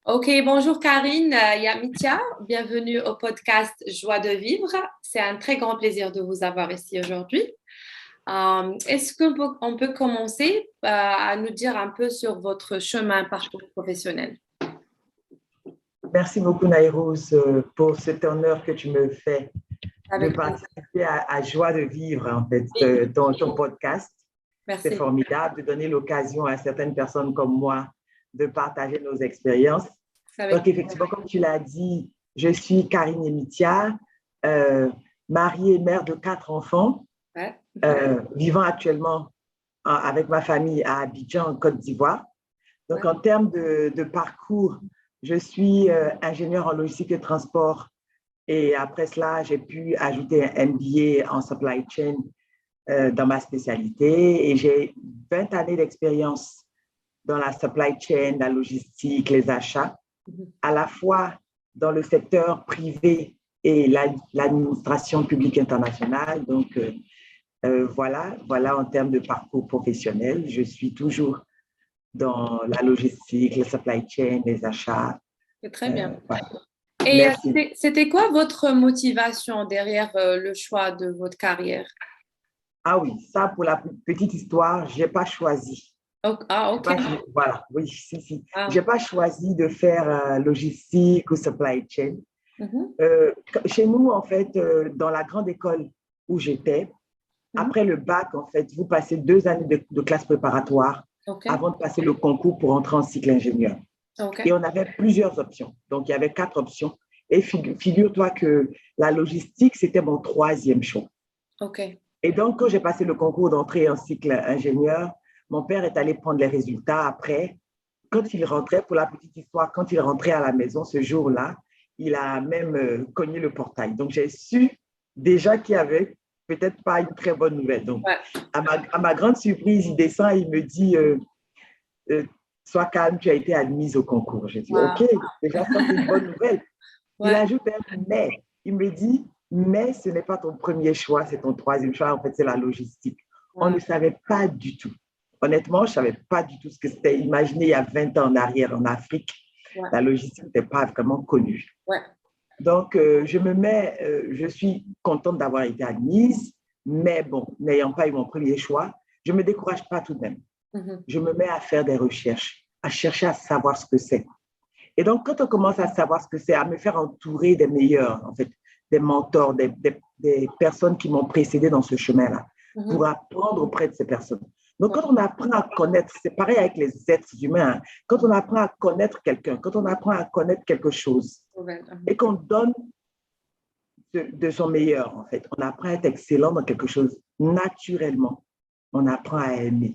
Ok, bonjour Karine, Yamitia, bienvenue au podcast Joie de vivre. C'est un très grand plaisir de vous avoir ici aujourd'hui. Est-ce qu'on peut commencer à nous dire un peu sur votre chemin parcours professionnel? Merci beaucoup, Naïros, pour cet honneur que tu me fais de Avec plaisir. participer à Joie de vivre, en fait, dans ton podcast. C'est Merci. formidable de donner l'occasion à certaines personnes comme moi de partager nos expériences. Avec Donc, effectivement, comme tu l'as dit, je suis Karine Emitia, mariée et mère de 4 enfants, ouais. vivant actuellement avec ma famille à Abidjan, en Côte d'Ivoire. Donc, Ouais. en termes de parcours, je suis ingénieure en logistique et transport. Et après cela, j'ai pu ajouter un MBA en supply chain dans ma spécialité. Et j'ai 20 années d'expérience dans la supply chain, la logistique, les achats, Mhm. à la fois dans le secteur privé et l'administration publique internationale. Donc, voilà en termes de parcours professionnel. Je suis toujours dans la logistique, le supply chain, les achats. C'est très bien. Voilà. Et Merci. c'était quoi votre motivation derrière le choix de votre carrière? Ah oui, ça pour la petite histoire, je n'ai pas choisi. Ok. Voilà, oui, si. Je Ah. n'ai pas choisi de faire logistique ou supply chain. Mhm. Chez nous, en fait, dans la grande école où j'étais, Mhm. après le bac, en fait, vous passez 2 années de classe préparatoire Ok. avant de passer le concours pour entrer en cycle ingénieur. Et Ok. on avait plusieurs options. Donc, il y avait 4 options. Et figure-toi que la logistique, c'était mon troisième choix. Ok. Et donc, quand j'ai passé le concours d'entrée en cycle ingénieur, mon père est allé prendre les résultats après. Mhm. Quand il rentrait, pour la petite histoire, quand il rentrait à la maison ce jour-là, il a même cogné le portail. Donc, j'ai su déjà qu'il y avait peut-être pas une très bonne nouvelle. Donc, Ouais. à ma grande surprise, il descend et il me dit euh, sois calme, tu as été admise au concours. J'ai dit OK, Wow. déjà, ça, c'est une bonne nouvelle. Il Ouais. ajoute un mais. Il me dit, mais ce n'est pas ton premier choix, c'est ton troisième choix. En fait, c'est la logistique. On ne Ouais. savait pas du tout. Honnêtement, je ne savais pas du tout ce que c'était. Imaginez, il y a 20 ans en arrière, en Afrique, Ouais. la logistique n'était pas vraiment connue. Ouais. Donc, je suis contente d'avoir été admise, mais bon, n'ayant pas eu mon premier choix, je ne me décourage pas tout de même. Mhm. Je me mets à faire des recherches, à chercher à savoir ce que c'est. Et donc, quand on commence à savoir ce que c'est, à me faire entourer des meilleurs, en fait, des mentors, des personnes qui m'ont précédé dans ce chemin-là, Mhm. pour apprendre auprès de ces personnes. Donc, Ouais. quand on apprend à connaître, c'est pareil avec les êtres humains, hein. Quand on apprend à connaître quelqu'un, quand on apprend à connaître quelque chose, Nouvelle. Mhm. et qu'on donne de son meilleur, en fait, on apprend à être excellent dans quelque chose naturellement, on apprend à aimer.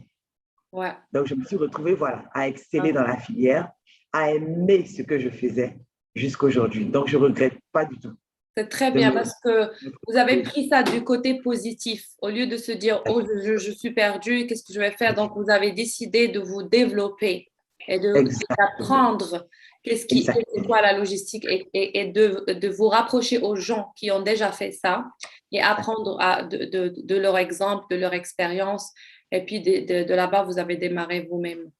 Ouais. Donc, je me suis retrouvée, voilà, à exceller Ah. dans la filière, à aimer ce que je faisais jusqu'à aujourd'hui. Donc, je ne regrette pas du tout C'est très de bien me parce que vous avez retrouver. pris ça du côté positif. Au lieu de se dire, oh, je suis perdu, qu'est-ce que je vais faire? Donc, vous avez décidé de vous développer et Exactement. d'apprendre c'est Exactement. quoi la logistique et de vous rapprocher aux gens qui ont déjà fait ça et apprendre de leur exemple, de leur expérience. Et puis, de là-bas, vous avez démarré vous-même.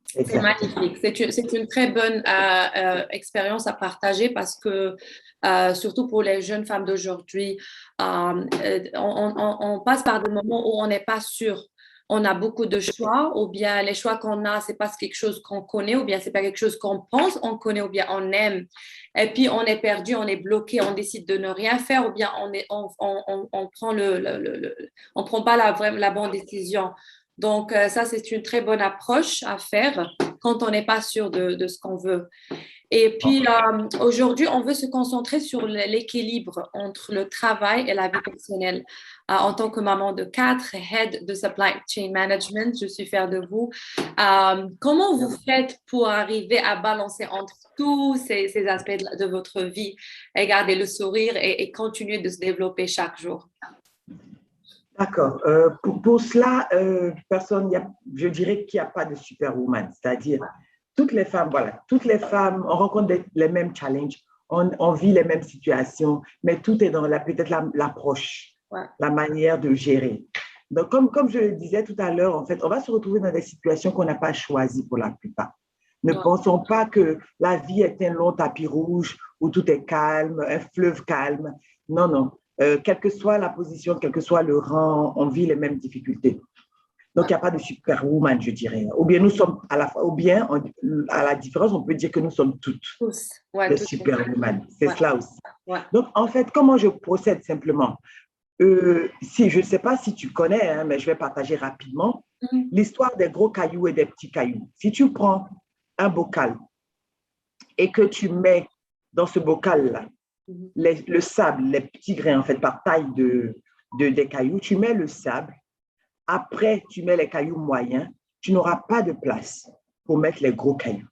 C'est Exactement. magnifique. C'est une très bonne expérience à partager parce que, surtout pour les jeunes femmes d'aujourd'hui, on passe par des moments où on n'est pas sûr. On a beaucoup de choix, ou bien les choix qu'on a, c'est pas quelque chose qu'on connaît, ou bien c'est pas quelque chose qu'on pense on connaît, ou bien on aime. Et puis on est perdu, on est bloqué, on décide de ne rien faire, ou bien on prend on prend pas la bonne décision. Donc, ça, c'est une très bonne approche à faire quand on n'est pas sûr de ce qu'on veut. Et puis, aujourd'hui, on veut se concentrer sur l'équilibre entre le travail et la vie personnelle. En tant que maman de 4, head de supply chain management, je suis fière de vous. Comment vous faites pour arriver à balancer entre tous ces aspects de votre vie et garder le sourire et continuer de se développer chaque jour? D'accord. Pour cela, je dirais qu'il n'y a pas de superwoman. C'est-à-dire, toutes les femmes, voilà, toutes les femmes, on rencontre les mêmes challenges, on vit les mêmes situations, mais tout est dans peut-être l'approche, Ouais. la manière de gérer. Donc, comme je le disais tout à l'heure, en fait, on va se retrouver dans des situations qu'on n'a pas choisies pour la plupart. Ne Ouais. pensons pas que la vie est un long tapis rouge où tout est calme, un fleuve calme. Non, non. Quelle que soit la position, quel que soit le rang, on vit les mêmes difficultés. Donc, il n'y a pas de superwoman, je dirais. Ou bien nous sommes à la fois, ou bien à la différence, on peut dire que nous sommes toutes Tous. Ouais, les toutes. superwoman. C'est Ouais. cela aussi. Ouais. Donc, en fait, comment je procède simplement? Si je ne sais pas si tu connais, hein, mais je vais partager rapidement Mhm. l'histoire des gros cailloux et des petits cailloux. Si tu prends un bocal et que tu mets dans ce bocal-là Mhm. le sable, les petits grains en fait par taille des cailloux, tu mets le sable. Après, tu mets les cailloux moyens, tu n'auras pas de place pour mettre les gros cailloux.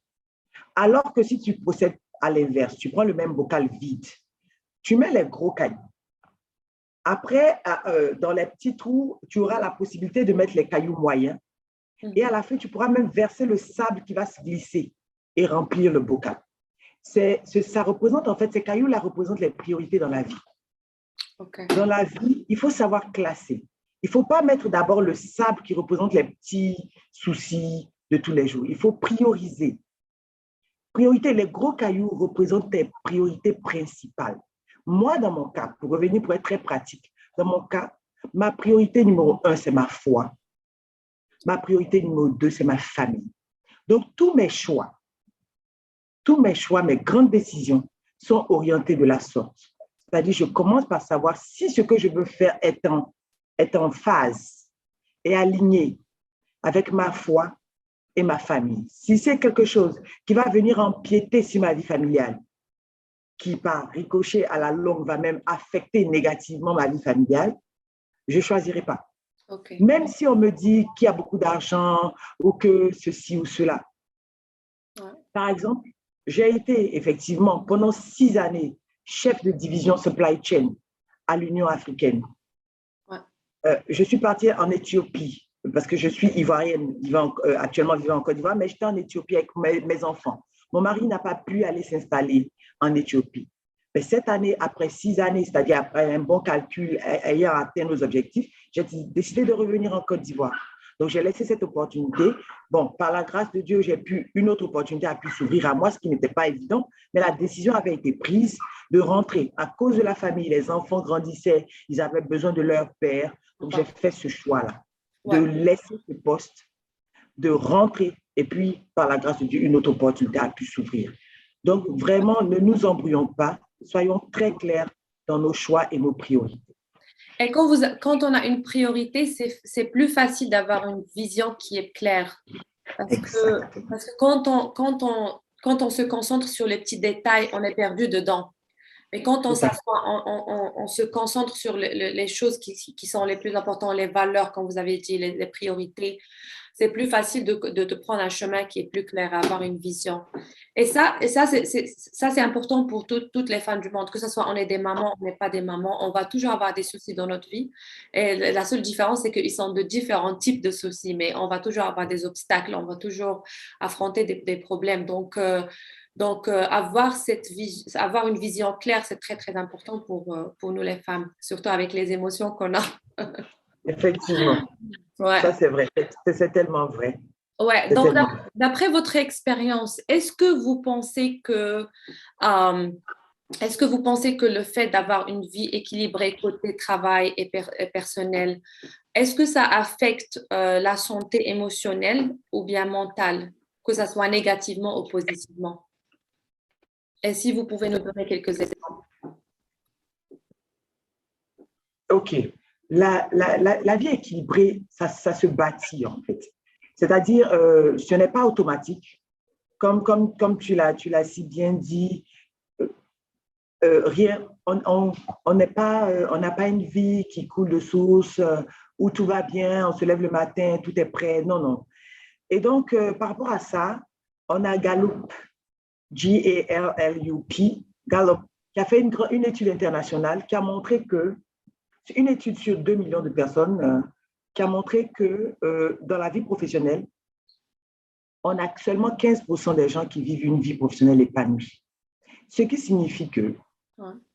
Alors que si tu procèdes à l'inverse, tu prends le même bocal vide, tu mets les gros cailloux. Après, dans les petits trous, tu auras la possibilité de mettre les cailloux moyens. Et à la fin, tu pourras même verser le sable qui va se glisser et remplir le bocal. Ça représente, en fait, ces cailloux-là représentent les priorités dans la vie. OK. Dans la vie, il faut savoir classer. Il ne faut pas mettre d'abord le sable qui représente les petits soucis de tous les jours. Il faut prioriser. Priorité, les gros cailloux représentent tes priorités principales. Moi, dans mon cas, pour revenir, pour être très pratique, dans mon cas, ma priorité numéro 1, c'est ma foi. Ma priorité numéro 2, c'est ma famille. Donc, tous mes choix, mes grandes décisions sont orientés de la sorte. C'est-à-dire, je commence par savoir si ce que je veux faire est en phase et aligné avec ma foi et ma famille. Si c'est quelque chose qui va venir empiéter sur ma vie familiale, qui par ricochet à la longue va même affecter négativement ma vie familiale, je ne choisirai pas. OK. Même si on me dit qu'il y a beaucoup d'argent ou que ceci ou cela. Ouais. Par exemple, j'ai été effectivement pendant 6 années chef de division supply chain à l'Union africaine. Ouais. Je suis partie en Éthiopie parce que je suis ivoirienne, actuellement vivant en Côte d'Ivoire, mais j'étais en Éthiopie avec mes enfants. Mon mari n'a pas pu aller s'installer en Éthiopie. Mais cette année, après 6 années, c'est-à-dire après un bon calcul, ayant atteint nos objectifs, j'ai décidé de revenir en Côte d'Ivoire. Donc, j'ai laissé cette opportunité. Bon, par la grâce de Dieu, une autre opportunité a pu s'ouvrir à moi, ce qui n'était pas évident, mais la décision avait été prise de rentrer. À cause de la famille, les enfants grandissaient, ils avaient besoin de leur père. Donc, j'ai fait ce choix-là, de laisser ce poste, de rentrer, et puis, par la grâce de Dieu, une autre opportunité a pu s'ouvrir. Donc, vraiment, ne nous embrouillons pas, soyons très clairs dans nos choix et nos priorités. Et quand on a une priorité, c'est plus facile d'avoir une vision qui est claire. Parce que quand on se concentre sur les petits détails, on est perdu dedans. Mais quand on s'assoit, on se concentre sur les choses qui sont les plus importantes, les valeurs, comme vous avez dit, les priorités. C'est plus facile de te prendre un chemin qui est plus clair, avoir une vision. Et ça c'est important pour toutes les femmes du monde, que ce soit on est des mamans, on n'est pas des mamans, on va toujours avoir des soucis dans notre vie. Et la seule différence, c'est qu'ils sont de différents types de soucis, mais on va toujours avoir des obstacles, on va toujours affronter des problèmes. Donc, avoir une vision claire, c'est très, très important pour nous les femmes, surtout avec les émotions qu'on a. Effectivement, ça Ouais. c'est vrai, c'est tellement vrai. Ouais, C'est donc tellement... d'après votre expérience, euh, est-ce que vous pensez que le fait d'avoir une vie équilibrée côté travail et personnel, est-ce que ça affecte la santé émotionnelle ou bien mentale, que ça soit négativement ou positivement? Et si vous pouvez nous donner quelques exemples. OK. La vie équilibrée, ça se bâtit en fait. C'est-à-dire, ce n'est pas automatique. Comme tu l'as si bien dit, rien, on n'a pas une vie qui coule de source, où tout va bien, on se lève le matin, tout est prêt. Non, non. Et donc, par rapport à ça, on a Gallup, Gallup, Gallup, qui a fait une étude internationale qui a montré que, c'est une étude sur 2 millions de personnes, qui a montré que dans la vie professionnelle, on a seulement 15% des gens qui vivent une vie professionnelle épanouie. Ce qui signifie que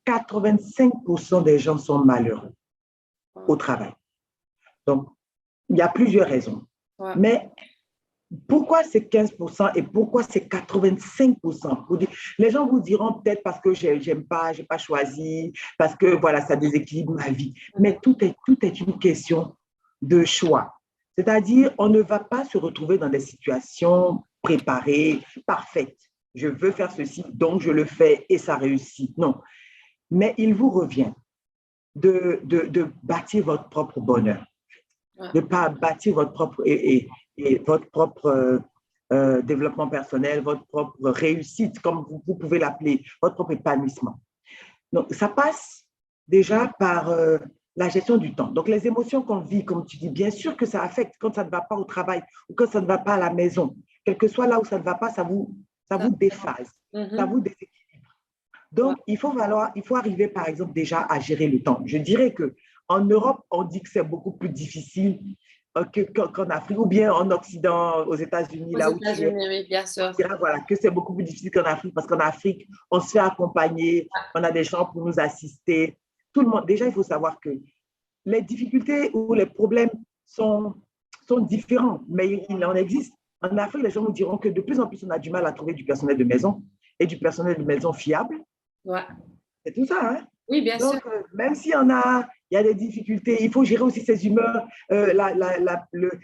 85% des gens sont malheureux au travail. Donc, il y a plusieurs raisons. Ouais. Mais Pourquoi c'est 15% et pourquoi c'est 85%? Les gens vous diront peut-être parce que j'aime pas, j'ai pas choisi, parce que voilà, ça déséquilibre ma vie. Mais tout est une question de choix. C'est-à-dire, on ne va pas se retrouver dans des situations préparées, parfaites. Je veux faire ceci, donc je le fais et ça réussit. Non. Mais il vous revient de bâtir votre propre bonheur, de pas bâtir votre propre et votre propre développement personnel, votre propre réussite, comme vous pouvez l'appeler, votre propre épanouissement. Donc, ça passe déjà par la gestion du temps. Donc, les émotions qu'on vit, comme tu dis, bien sûr que ça affecte quand ça ne va pas au travail ou quand ça ne va pas à la maison. Quel que soit là où ça ne va pas, ça vous déphase, ça vous déséquilibre. Donc, il faut arriver, par exemple, déjà à gérer le temps. Je dirais qu'en Europe, on dit que c'est beaucoup plus difficile qu'en Afrique, ou bien en Occident, aux États-Unis, Aux là où tu es. États-Unis, oui, bien sûr. Voilà, que c'est beaucoup plus difficile qu'en Afrique, parce qu'en Afrique, on se fait accompagner, on a des gens pour nous assister. Tout le monde, déjà, il faut savoir que les difficultés ou les problèmes sont différents, mais il en existe. En Afrique, les gens nous diront que de plus en plus, on a du mal à trouver du personnel de maison et du personnel de maison fiable. Ouais. C'est tout ça, hein? Oui, bien sûr. Donc, même s'il y a des difficultés, il faut gérer aussi ses humeurs.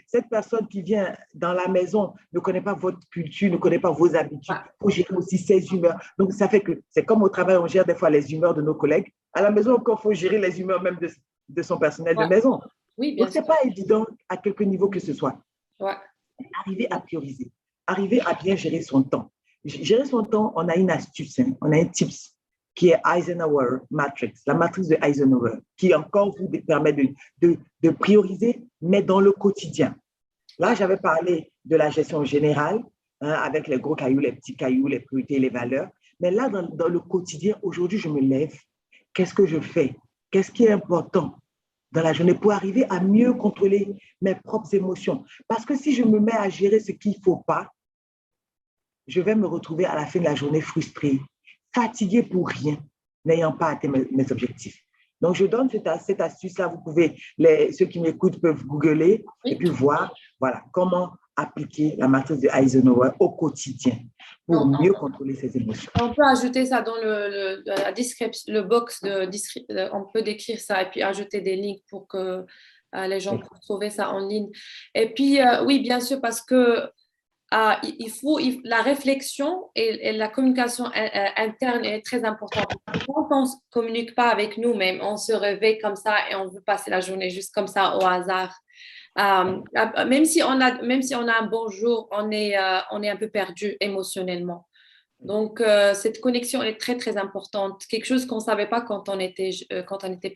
Cette personne qui vient dans la maison ne connaît pas votre culture, ne connaît pas vos habitudes. Ouais. Il faut gérer aussi ses humeurs. Donc, ça fait que c'est comme au travail, on gère des fois les humeurs de nos collègues. À la maison, encore, il faut gérer les humeurs même de son personnel de Ouais. maison. Oui, Donc, bien ce sûr. n'est pas évident à quelque niveau que ce soit. Ouais. Arriver à prioriser, arriver à bien gérer son temps. Gérer son temps, on a une astuce, hein, on a un tips qui est Eisenhower Matrix, la matrice de Eisenhower, qui encore vous permet de prioriser, mais dans le quotidien. Là, j'avais parlé de la gestion générale, hein, avec les gros cailloux, les petits cailloux, les priorités, les valeurs. Mais là, dans le quotidien, aujourd'hui, je me lève. Qu'est-ce que je fais? Qu'est-ce qui est important dans la journée pour arriver à mieux contrôler mes propres émotions? Parce que si je me mets à gérer ce qu'il ne faut pas, je vais me retrouver à la fin de la journée frustrée, fatiguée pour rien, n'ayant pas atteint mes objectifs. Donc, je donne cette astuce-là. Vous pouvez, ceux qui m'écoutent peuvent googler et puis voir voilà, comment appliquer la matrice de Eisenhower au quotidien pour mieux contrôler ses émotions. On peut ajouter ça dans la description, le box on peut décrire ça et puis ajouter des links pour que les gens puissent trouver ça en ligne. Et puis, oui, bien sûr, parce que la réflexion et la communication interne est très importante. Quand on ne communique pas avec nous-mêmes, on se réveille comme ça et on veut passer la journée juste comme ça au hasard. Même si on a un bon jour, on est un peu perdu émotionnellement. Donc, cette connexion est très, très importante. Quelque chose qu'on ne savait pas quand on était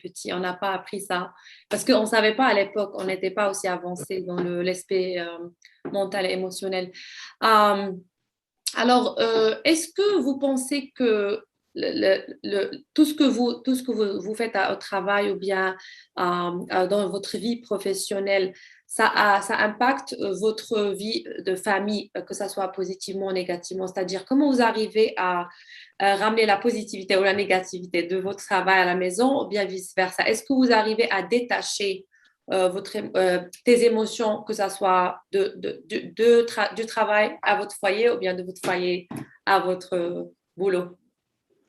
petit. On n'a pas appris ça. Parce qu'on ne savait pas à l'époque, on n'était pas aussi avancé dans l'aspect mental et émotionnel. Alors, est-ce que vous pensez que tout ce que vous faites au travail ou bien dans votre vie professionnelle, ça impacte votre vie de famille, que ça soit positivement ou négativement? C'est-à-dire, comment vous arrivez à ramener la positivité ou la négativité de votre travail à la maison ou bien vice-versa? Est-ce que vous arrivez à détacher tes émotions, que ça soit du travail à votre foyer ou bien de votre foyer à votre boulot?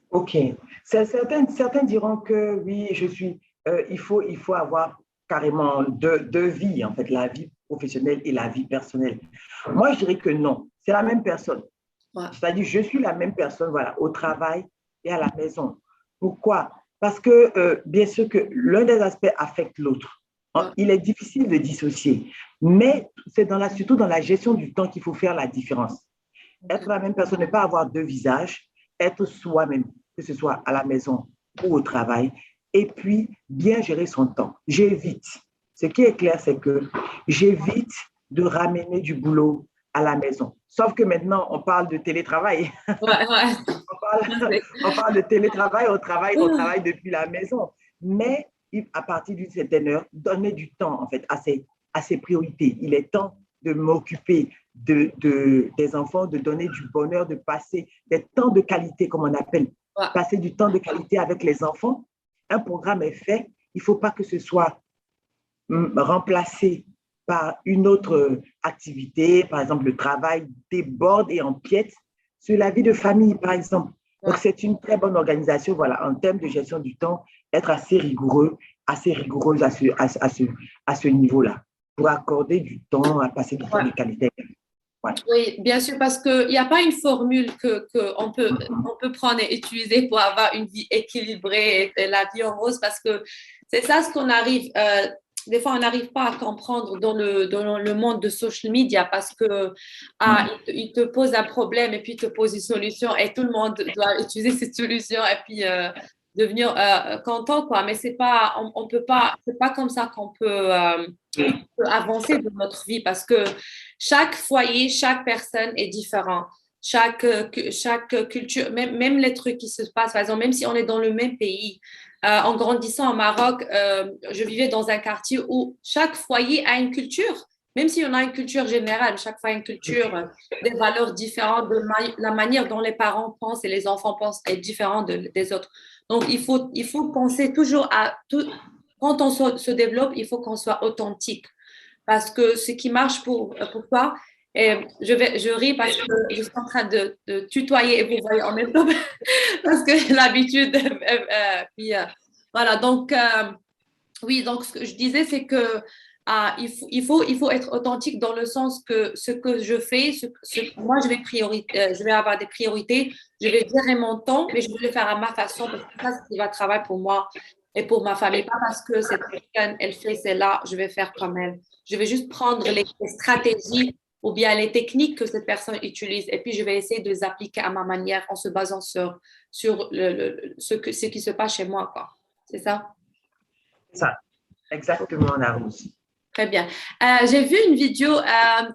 OK. Certains diront que oui, il faut avoir carrément deux vies, en fait, la vie professionnelle et la vie personnelle. Moi, je dirais que non, c'est la même personne. Ouais. C'est-à-dire, je suis la même personne, voilà, au travail et à la maison. Pourquoi? Parce que, bien sûr que l'un des aspects affecte l'autre. Ouais. Il est difficile de dissocier, mais c'est surtout dans la gestion du temps qu'il faut faire la différence. Okay. Être la même personne, ne pas avoir deux visages, être soi-même, que ce soit à la maison ou au travail, et puis bien gérer son temps. J'évite. Ce qui est clair, c'est que j'évite de ramener du boulot à la maison. Sauf que maintenant, on parle de télétravail. Ouais, ouais. on parle de télétravail, on travaille depuis la maison. Mais à partir d'une certaine heure, donner du temps en fait à ses priorités. Il est temps de m'occuper des enfants, de donner du bonheur, de passer des temps de qualité, comme on appelle, passer du temps de qualité avec les enfants. Un programme est fait, il ne faut pas que ce soit remplacé par une autre activité, par exemple le travail, déborde et empiète sur la vie de famille, par exemple. Donc, c'est une très bonne organisation, voilà, en termes de gestion du temps, être assez rigoureux, assez rigoureuse à ce niveau-là, pour accorder du temps, à passer du temps de qualité. Ouais. Oui, bien sûr, parce qu'il n'y a pas une formule on peut prendre et utiliser pour avoir une vie équilibrée et la vie en rose, parce que c'est ça ce qu'on arrive, des fois on n'arrive pas à comprendre dans le monde de social media, parce que il te pose un problème et puis il te pose une solution et tout le monde doit utiliser cette solution et puis devenir content, quoi. Mais on peut pas, c'est pas comme ça qu'on peut avancer dans notre vie, parce que chaque foyer, chaque personne est différent. Chaque culture, même les trucs qui se passent, par exemple, même si on est dans le même pays, en grandissant au Maroc, je vivais dans un quartier où chaque foyer a une culture, même si on a une culture générale, chaque fois une culture, des valeurs différentes, la manière dont les parents pensent et les enfants pensent est différente des autres. Donc, il faut penser toujours à tout. Quand on se développe, il faut qu'on soit authentique, parce que ce qui marche pour toi, et je ris parce que je suis en train de tutoyer et vous voyez en même temps parce que l'habitude. Voilà, donc oui, donc ce que je disais, c'est que il faut être authentique dans le sens que ce que je fais, moi je vais avoir des priorités, je vais gérer mon temps, mais je vais le faire à ma façon, parce que ça, c'est ce qui va travailler pour moi et pour ma famille. Pas parce que cette personne, elle fait celle-là, je vais faire comme elle. Je vais juste prendre les stratégies ou bien les techniques que cette personne utilise, et puis je vais essayer de les appliquer à ma manière en se basant sur ce qui se passe chez moi, quoi. C'est ça? Ça, exactement, Narous. Très bien. J'ai vu une vidéo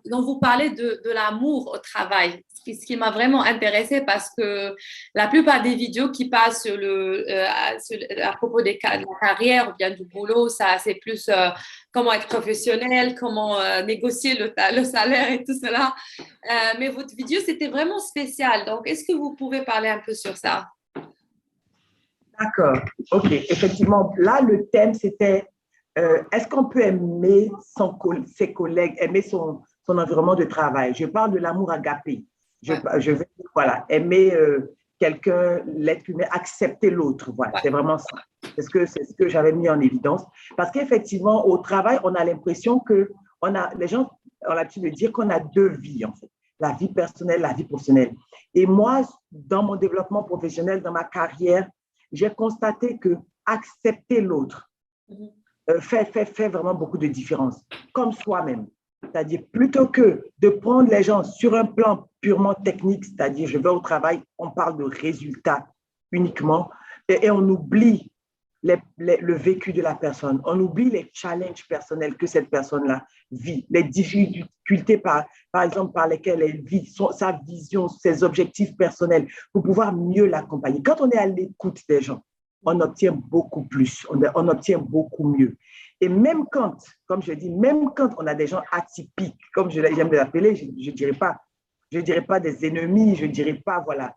dont vous parlez de l'amour au travail, ce qui m'a vraiment intéressée, parce que la plupart des vidéos qui passent à propos de la carrière ou bien du boulot, ça, c'est plus comment être professionnel, comment négocier le salaire et tout cela. Mais votre vidéo, c'était vraiment spécial. Donc, est-ce que vous pouvez parler un peu sur ça? D'accord, ok. Effectivement, là, le thème, c'était est-ce qu'on peut aimer ses collègues, aimer son environnement de travail? Je parle de l'amour agapé. Je vais, voilà, aimer quelqu'un, l'être humain, accepter l'autre. Voilà, c'est vraiment ça. C'est ce que j'avais mis en évidence. Parce qu'effectivement, au travail, on a l'impression que les gens ont l'habitude de dire qu'on a deux vies, en fait. La vie personnelle, la vie professionnelle. Et moi, dans mon développement professionnel, dans ma carrière, j'ai constaté que accepter l'autre fait vraiment beaucoup de différence, comme soi-même. C'est-à-dire, plutôt que de prendre les gens sur un plan purement technique, c'est-à-dire, je vais au travail, on parle de résultats uniquement, et on oublie le vécu de la personne, on oublie les challenges personnels que cette personne-là vit, les difficultés, par exemple, par lesquelles elle vit, sa vision, ses objectifs personnels, pour pouvoir mieux l'accompagner. Quand on est à l'écoute des gens, on obtient beaucoup plus, on obtient beaucoup mieux. Et même quand, comme je dis, même quand on a des gens atypiques, comme j'aime les appeler, je ne dirais pas des ennemis, je ne dirais pas, voilà,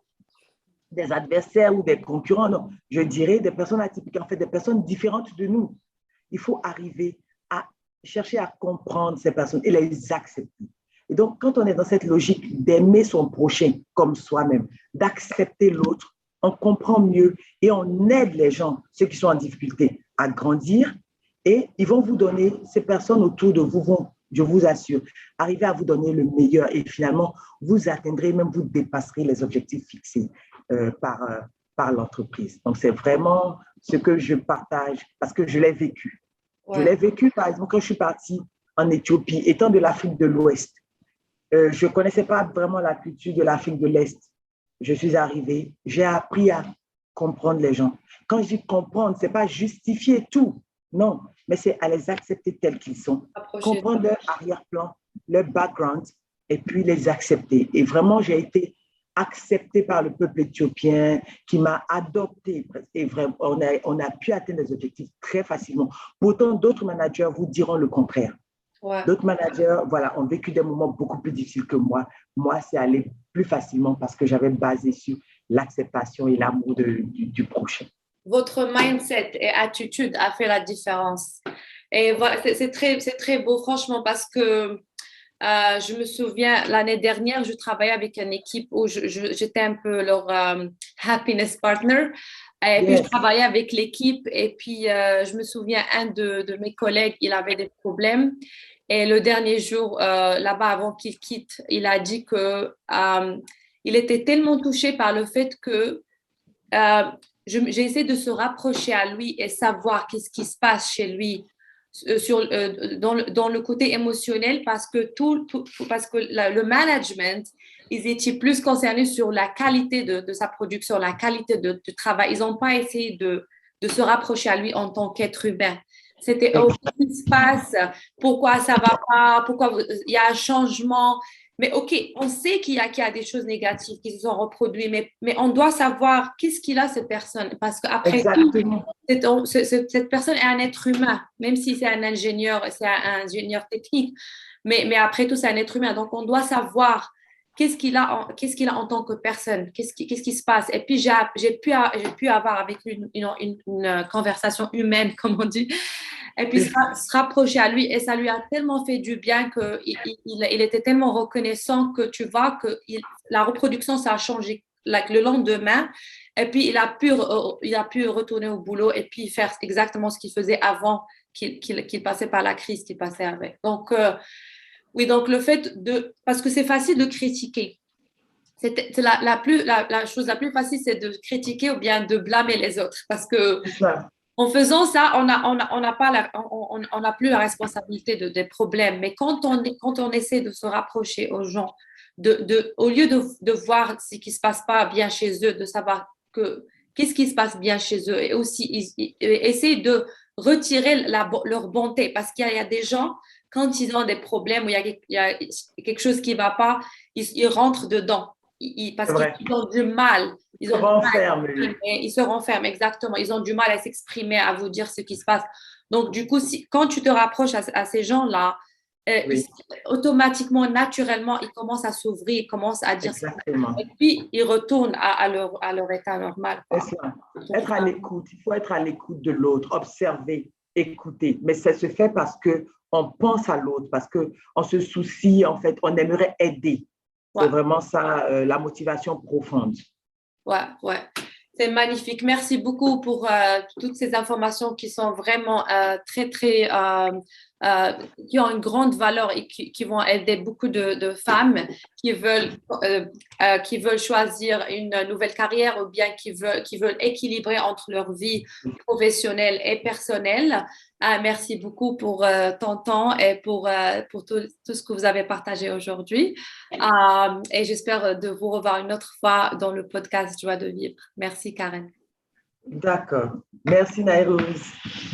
des adversaires ou des concurrents, non. Je dirais des personnes atypiques, en fait, des personnes différentes de nous. Il faut arriver à chercher à comprendre ces personnes et les accepter. Et donc, quand on est dans cette logique d'aimer son prochain comme soi-même, d'accepter l'autre, on comprend mieux et on aide les gens, ceux qui sont en difficulté, à grandir, et ils vont vous donner, ces personnes autour de vous vont, je vous assure, arriver à vous donner le meilleur, et finalement, vous atteindrez, même vous dépasserez les objectifs fixés par l'entreprise. Donc, c'est vraiment ce que je partage parce que je l'ai vécu. Ouais. Je l'ai vécu, par exemple, quand je suis partie en Éthiopie, étant de l'Afrique de l'Ouest. Je ne connaissais pas vraiment la culture de l'Afrique de l'Est. Je suis arrivée, j'ai appris à comprendre les gens. Quand je dis comprendre, ce n'est pas justifier tout, non, mais c'est à les accepter tels qu'ils sont, comprendre leur arrière-plan, leur background, et puis les accepter. Et vraiment, j'ai été acceptée par le peuple éthiopien qui m'a adopté. Et vraiment, on a pu atteindre des objectifs très facilement. Pourtant, d'autres managers vous diront le contraire. Ouais. D'autres managers, voilà, ont vécu des moments beaucoup plus difficiles que moi. Moi, c'est allé plus facilement parce que j'avais basé sur l'acceptation et l'amour du prochain. Votre mindset et attitude a fait la différence. Et voilà, c'est très beau, franchement, parce que je me souviens, l'année dernière, je travaillais avec une équipe où j'étais un peu leur happiness partner. Et puis, je Yes. travaillais avec l'équipe. Et puis, je me souviens, un de mes collègues, il avait des problèmes. Et le dernier jour, là-bas, avant qu'il quitte, il a dit que il était tellement touché par le fait que j'ai essayé de se rapprocher à lui et savoir qu'est-ce qui se passe chez lui dans le côté émotionnel parce que parce que le management, ils étaient plus concernés sur la qualité de sa production, la qualité de travail. Ils n'ont pas essayé de se rapprocher à lui en tant qu'être humain. C'était, oh, qu'est-ce qui se passe? Pourquoi ça va pas? Pourquoi il y a un changement? Mais OK, on sait qu'il y a des choses négatives qui se sont reproduites, mais on doit savoir qu'est-ce qu'il a, cette personne. Parce qu'après tout, Exactement. cette personne est un être humain, même si c'est un ingénieur, c'est un ingénieur technique. Mais après tout, c'est un être humain. Donc, on doit savoir qu'est-ce qu'il a en tant que personne, qu'est-ce qui se passe. Et puis, j'ai pu avoir avec lui une conversation humaine, comme on dit, et puis se rapprocher à lui. Et ça lui a tellement fait du bien qu'il était tellement reconnaissant que tu vois que la reproduction, ça a changé le lendemain. Et puis, il a pu retourner au boulot et puis faire exactement ce qu'il faisait avant qu'il passait par la crise qu'il passait avec. Donc, oui, donc le fait de... Parce que c'est facile de critiquer. C'est la chose la plus facile, c'est de critiquer ou bien de blâmer les autres. Parce que C'est ça. en faisant ça, on n'a plus la responsabilité des problèmes. Mais quand on essaie de se rapprocher aux gens, au lieu de voir ce qui ne se passe pas bien chez eux, de savoir qu'est-ce qui se passe bien chez eux, et aussi essayer de retirer leur bonté. Parce qu'il y a des gens, quand ils ont des problèmes ou il y a quelque chose qui ne va pas, ils rentrent dedans. C'est Parce vrai. qu'ils ont du mal. Ils Se ont du mal renferme, lui. ils se renferment, exactement. Ils ont du mal à s'exprimer, à vous dire ce qui se passe. Donc, du coup, quand tu te rapproches à ces gens-là, Oui, automatiquement, naturellement, ils commencent à s'ouvrir, ils commencent à dire ça. exactement. Et puis, ils retournent à leur état normal, C'est quoi. ça. Être à l'écoute. Il faut être à l'écoute de l'autre, observer, écouter. Mais ça se fait parce que on pense à l'autre, parce que on se soucie, en fait, on aimerait aider. C'est Ouais. vraiment ça, la motivation profonde. Ouais, ouais. C'est magnifique. Merci beaucoup pour toutes ces informations qui sont vraiment euh, qui ont une grande valeur et qui vont aider beaucoup de femmes qui veulent choisir une nouvelle carrière ou bien qui veulent équilibrer entre leur vie professionnelle et personnelle. Merci beaucoup pour ton temps et pour tout ce que vous avez partagé aujourd'hui. Et j'espère de vous revoir une autre fois dans le podcast Joie de vivre. Merci, Karen. D'accord. Merci, Nairous.